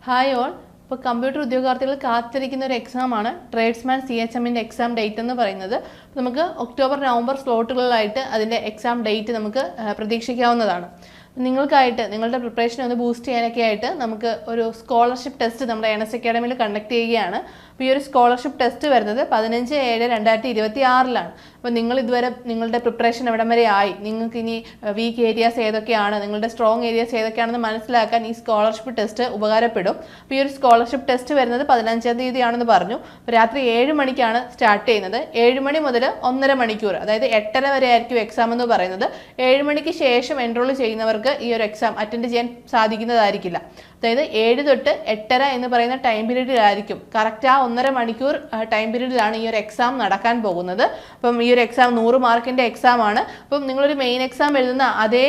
Hi all. ഇപ്പോൾ computer ഉദ്യോഗാർത്ഥികൾ കാത്തിരിക്കുന്ന ഒരു എക്സാമാണ് ട്രേഡ്സ്മാൻ CHMൻ്റെ എക്സാം ഡേറ്റ് എന്ന് പറയുന്നത്. നമുക്ക് ഒക്ടോബർ നവംബർ സ്ലോട്ടുകളിലായിട്ട് അതിൻ്റെ എക്സാം ഡേറ്റ് നമുക്ക് പ്രതീക്ഷിക്കാവുന്നതാണ്. നിങ്ങൾക്കായിട്ട് നിങ്ങളുടെ പ്രിപ്പറേഷൻ ഒന്ന് ബൂസ്റ്റ് ചെയ്യാനൊക്കെ ആയിട്ട് നമുക്ക് ഒരു സ്കോളർഷിപ്പ് ടെസ്റ്റ് നമ്മുടെ NS അക്കാഡമിയിൽ കണ്ടക്ട് ചെയ്യുകയാണ്. അപ്പോൾ ഈ ഒരു സ്കോളർഷിപ്പ് ടെസ്റ്റ് വരുന്നത് 15/7/2026 അപ്പോൾ നിങ്ങൾ ഇതുവരെ നിങ്ങളുടെ പ്രിപ്പറേഷൻ എവിടം വരെ ആയി, നിങ്ങൾക്ക് ഇനി വീക്ക് ഏരിയാസ് ഏതൊക്കെയാണ്, നിങ്ങളുടെ സ്ട്രോങ് ഏരിയാസ് ഏതൊക്കെയാണെന്ന് മനസ്സിലാക്കാൻ ഈ സ്കോളർഷിപ്പ് ടെസ്റ്റ് ഉപകാരപ്പെടും. അപ്പോൾ ഈ ഒരു സ്കോളർഷിപ്പ് ടെസ്റ്റ് വരുന്നത് 15-ാം തീയതിയാണെന്ന് പറഞ്ഞു. അപ്പോൾ രാത്രി 7 മണിക്കാണ് സ്റ്റാർട്ട് ചെയ്യുന്നത്. 7 മണി മുതൽ 1.5 മണിക്കൂർ, അതായത് 8:30 വരെ ആയിരിക്കും എക്സാം എന്ന് പറയുന്നത്. 7 മണിക്ക് ശേഷം എൻറോൾ ചെയ്യുന്നവർക്ക് ഈ ഒരു എക്സാം അറ്റൻഡ് ചെയ്യാൻ സാധിക്കുന്നതായിരിക്കില്ല. അതായത് 7 തൊട്ട് 8:30 എന്ന് പറയുന്ന ടൈം പീരീഡിലായിരിക്കും, കറക്റ്റ് ആ 1.5 മണിക്കൂർ ടൈം പീരീഡിലാണ് ഈ ഒരു എക്സാം നടക്കാൻ പോകുന്നത്. അപ്പം ഈ ഒരു എക്സാം 100 മാർക്കിൻ്റെ എക്സാം ആണ്. അപ്പം നിങ്ങളൊരു മെയിൻ എക്സാം എഴുതുന്ന അതേ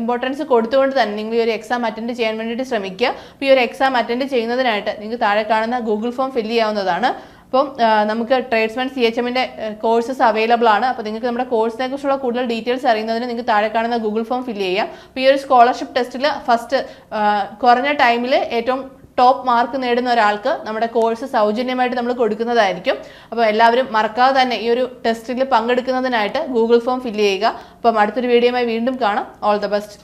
ഇമ്പോർട്ടൻസ് കൊടുത്തുകൊണ്ട് തന്നെ നിങ്ങൾ ഈ ഒരു എക്സാം അറ്റൻഡ് ചെയ്യാൻ വേണ്ടിയിട്ട് ശ്രമിക്കുക. അപ്പോൾ ഈ ഒരു എക്സാം അറ്റൻഡ് ചെയ്യുന്നതിനായിട്ട് നിങ്ങൾക്ക് താഴെ കാണുന്ന ഗൂഗിൾ ഫോം ഫില്ല് ചെയ്യാവുന്നതാണ്. അപ്പം നമുക്ക് ട്രേഡ്സ്മാൻ CHMൻ്റെ കോഴ്സസ് അവൈലബിൾ ആണ്. അപ്പോൾ നിങ്ങൾക്ക് നമ്മുടെ കോഴ്സിനെ കുറിച്ചുള്ള കൂടുതൽ ഡീറ്റെയിൽസ് അറിയുന്നതിന് നിങ്ങൾക്ക് താഴെ കാണുന്ന ഗൂഗിൾ ഫോം ഫില്ല് ചെയ്യാം. അപ്പോൾ ഈ ഒരു സ്കോളർഷിപ്പ് ടെസ്റ്റിൽ ഫസ്റ്റ് കുറഞ്ഞ ടൈമിൽ ഏറ്റവും ടോപ്പ് മാർക്ക് നേടുന്ന ഒരാൾക്ക് നമ്മുടെ കോഴ്സ് സൗജന്യമായിട്ട് നമ്മൾ കൊടുക്കുന്നതായിരിക്കും. അപ്പോൾ എല്ലാവരും മറക്കാതെ തന്നെ ഈ ഒരു ടെസ്റ്റിൽ പങ്കെടുക്കുന്നതിനായിട്ട് ഗൂഗിൾ ഫോം ഫില്ല് ചെയ്യുക. അപ്പം അടുത്തൊരു വീഡിയോയുമായി വീണ്ടും കാണാം. All the best.